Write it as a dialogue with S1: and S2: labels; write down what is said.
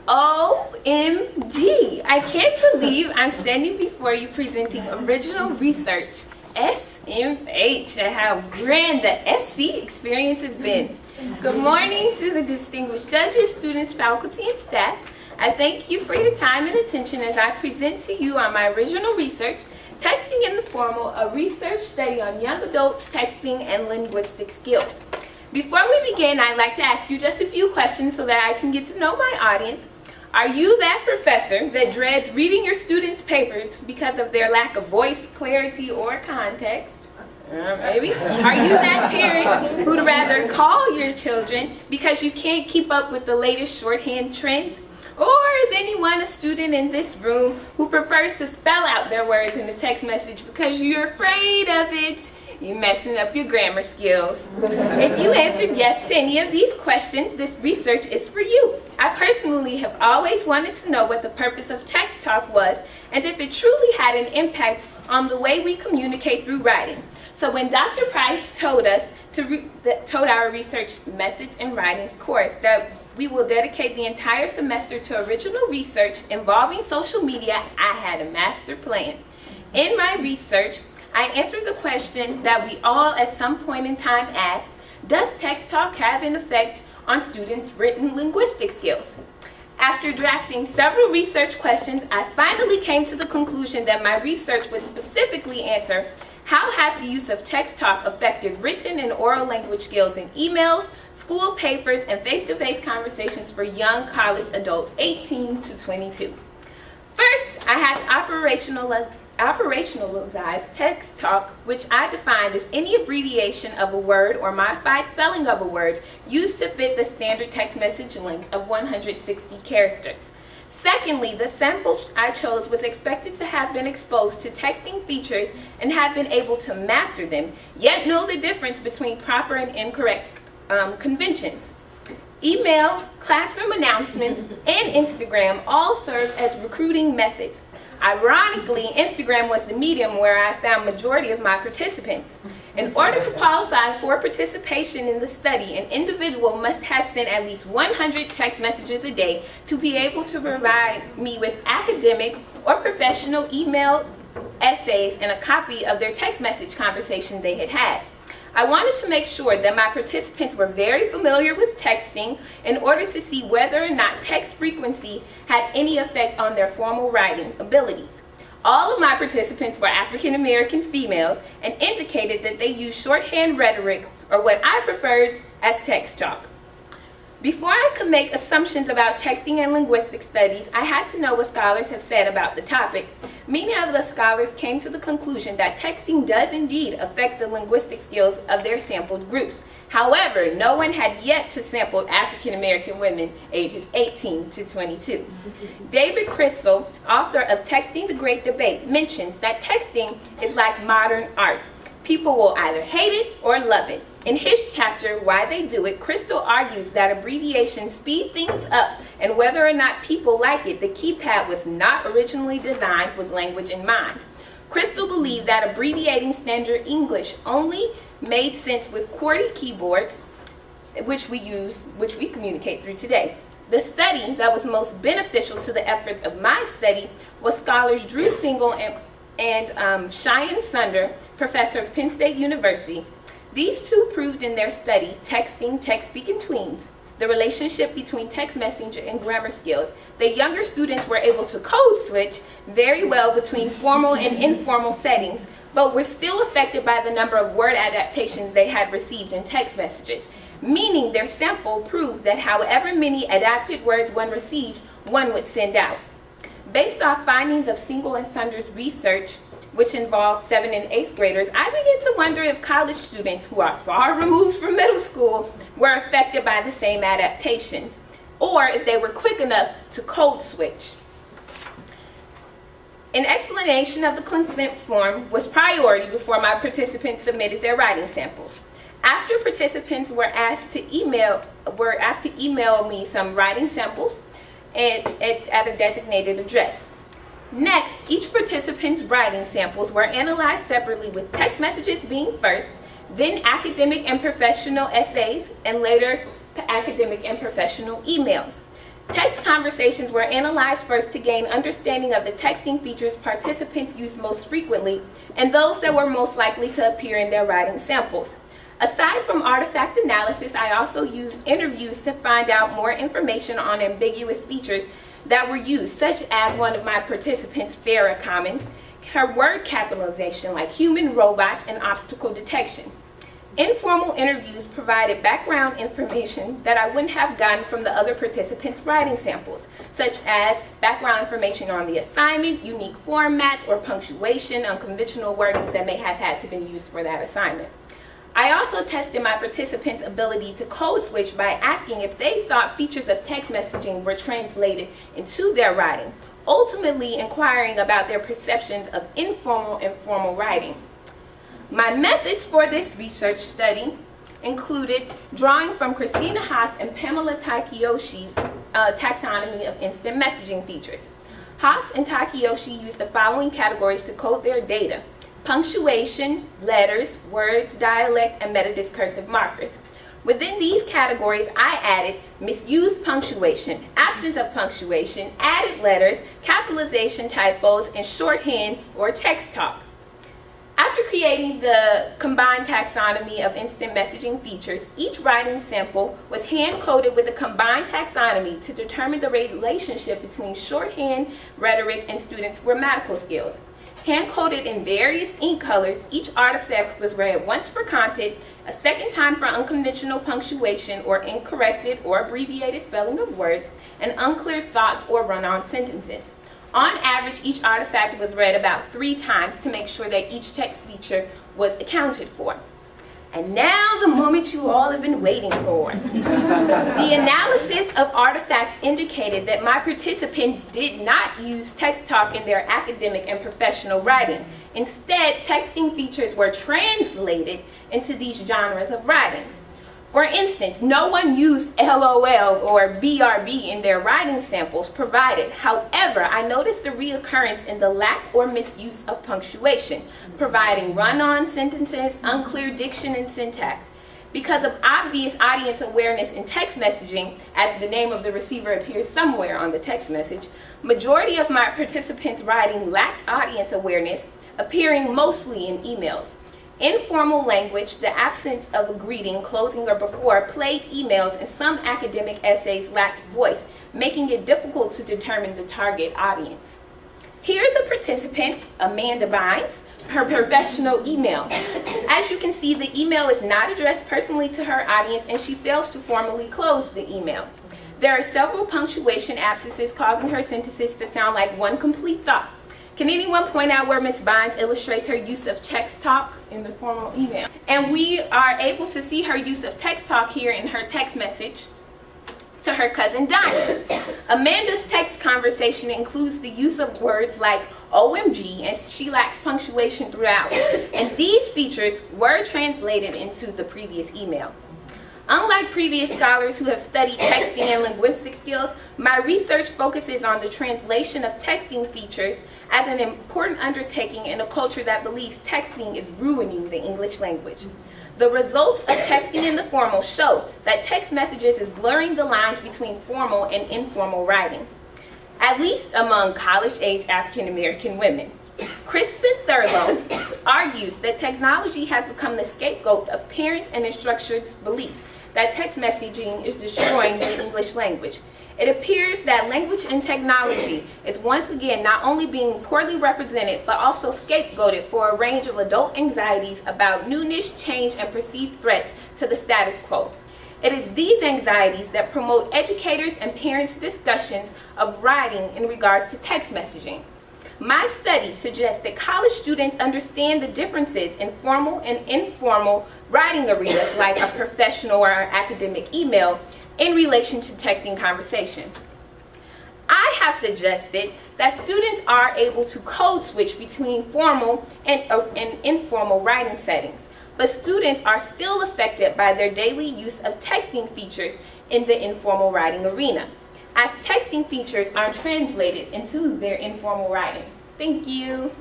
S1: OMG! I can't believe I'm standing before you presenting original research, SMH, and how grand the SC experience has been. Good morning to the distinguished judges, students, faculty, and staff. I thank you for your time and attention as I present to you on my original research, Texting in the Formal, a research study on young adults texting and linguistic skills. Before we begin, I'd like to ask you just a few questions so that I can get to know my audience. Are you that professor that dreads reading your students' papers because of their lack of voice, clarity, or context? Maybe. Are you that parent who'd rather call your children because you can't keep up with the latest shorthand trends? Or is anyone a student in this room who prefers to spell out their words in a text message because you're afraid of it? You're messing up your grammar skills. If you answered yes to any of these questions, this research is for you. I personally have always wanted to know what the purpose of text talk was and if it truly had an impact on the way we communicate through writing. So when Dr. Price told us told our research methods and writings course that we will dedicate the entire semester to original research involving social media, I had a master plan. In my research, I answered the question that we all at some point in time asked: does text talk have an effect on students' written linguistic skills? After drafting several research questions, I finally came to the conclusion that my research would specifically answer: how has the use of text talk affected written and oral language skills in emails, school papers, and face-to-face conversations for young college adults 18 to 22? First, I have operationalized text talk, which I defined as any abbreviation of a word or modified spelling of a word used to fit the standard text message length of 160 characters. Secondly, the sample I chose was expected to have been exposed to texting features and have been able to master them, yet know the difference between proper and incorrect conventions. Email, classroom announcements, and Instagram all serve as recruiting methods. Ironically, Instagram was the medium where I found majority of my participants. In order to qualify for participation in the study, an individual must have sent at least 100 text messages a day to be able to provide me with academic or professional email essays and a copy of their text message conversation they had had. I wanted to make sure that my participants were very familiar with texting in order to see whether or not text frequency had any effect on their formal writing abilities. All of my participants were African American females and indicated that they used shorthand rhetoric, or what I preferred as text talk. Before I could make assumptions about texting and linguistic studies, I had to know what scholars have said about the topic. Many of the scholars came to the conclusion that texting does indeed affect the linguistic skills of their sampled groups. However, no one had yet to sample African American women ages 18 to 22. David Crystal, author of Texting the Great Debate, mentions that texting is like modern art. People will either hate it or love it. In his chapter, Why They Do It, Crystal argues that abbreviations speed things up, and whether or not people like it, the keypad was not originally designed with language in mind. Crystal believed that abbreviating standard English only made sense with QWERTY keyboards, which we communicate through today. The study that was most beneficial to the efforts of my study was scholars Drew Single and Cheyenne Sunder, professor of Penn State University. These two proved in their study, Texting, Text-Speak, and Tweens, the relationship between text messaging and grammar skills. The younger students were able to code switch very well between formal and informal settings, but were still affected by the number of word adaptations they had received in text messages, meaning their sample proved that however many adapted words one received, one would send out. Based off findings of Single and Sunder's research, which involved 7th and 8th graders, I began to wonder if college students who are far removed from middle school were affected by the same adaptations, or if they were quick enough to code switch. An explanation of the consent form was priority before my participants submitted their writing samples. After participants were asked to email me some writing samples at a designated address. Next, each participant's writing samples were analyzed separately, with text messages being first, then academic and professional essays, and later academic and professional emails. Text conversations were analyzed first to gain understanding of the texting features participants used most frequently and those that were most likely to appear in their writing samples. Aside from artifact analysis, I also used interviews to find out more information on ambiguous features that were used, such as one of my participants' Farrah comments, her word capitalization like human, robots, and obstacle detection. Informal interviews provided background information that I wouldn't have gotten from the other participants' writing samples, such as background information on the assignment, unique formats, or punctuation, unconventional wordings that may have had to be used for that assignment. I also tested my participants' ability to code switch by asking if they thought features of text messaging were translated into their writing, ultimately inquiring about their perceptions of informal and formal writing. My methods for this research study included drawing from Christina Haas and Pamela Takeyoshi's taxonomy of instant messaging features. Haas and Takeyoshi used the following categories to code their data: punctuation, letters, words, dialect, and metadiscursive markers. Within these categories, I added misused punctuation, absence of punctuation, added letters, capitalization typos, and shorthand or text talk. After creating the combined taxonomy of instant messaging features, each writing sample was hand-coded with the combined taxonomy to determine the relationship between shorthand, rhetoric, and students' grammatical skills. Hand-coded in various ink colors, each artifact was read once for content, a second time for unconventional punctuation or incorrected or abbreviated spelling of words, and unclear thoughts or run-on sentences. On average, each artifact was read about 3 times to make sure that each text feature was accounted for. And now the moment you all have been waiting for. The analysis of artifacts indicated that my participants did not use text talk in their academic and professional writing. Instead, texting features were translated into these genres of writings. For instance, no one used LOL or BRB in their writing samples provided. However, I noticed a reoccurrence in the lack or misuse of punctuation, providing run-on sentences, unclear diction and syntax. Because of obvious audience awareness in text messaging, as the name of the receiver appears somewhere on the text message, majority of my participants' writing lacked audience awareness, appearing mostly in emails. Informal language, the absence of a greeting, closing, or before, plagued emails, and some academic essays lacked voice, making it difficult to determine the target audience. Here's a participant, Amanda Bynes, her professional email. As you can see, the email is not addressed personally to her audience, and she fails to formally close the email. There are several punctuation absences causing her sentences to sound like one complete thought. Can anyone point out where Ms. Bynes illustrates her use of text talk in the formal email? And we are able to see her use of text talk here in her text message to her cousin Donna. Amanda's text conversation includes the use of words like OMG, and she lacks punctuation throughout. And these features were translated into the previous email. Unlike previous scholars who have studied texting and linguistic skills, my research focuses on the translation of texting features as an important undertaking in a culture that believes texting is ruining the English language. The results of texting in the formal show that text messages is blurring the lines between formal and informal writing, at least among college-age African American women. Crispin Thurlow argues that technology has become the scapegoat of parents and instructors' beliefs that text messaging is destroying the English language. It appears that language and technology is once again not only being poorly represented, but also scapegoated for a range of adult anxieties about newness, change, and perceived threats to the status quo. It is these anxieties that promote educators' and parents' discussions of writing in regards to text messaging. My study suggests that college students understand the differences in formal and informal writing arenas like a professional or academic email in relation to texting conversation. I have suggested that students are able to code switch between formal and informal writing settings, but students are still affected by their daily use of texting features in the informal writing arena, as texting features are translated into their informal writing. Thank you.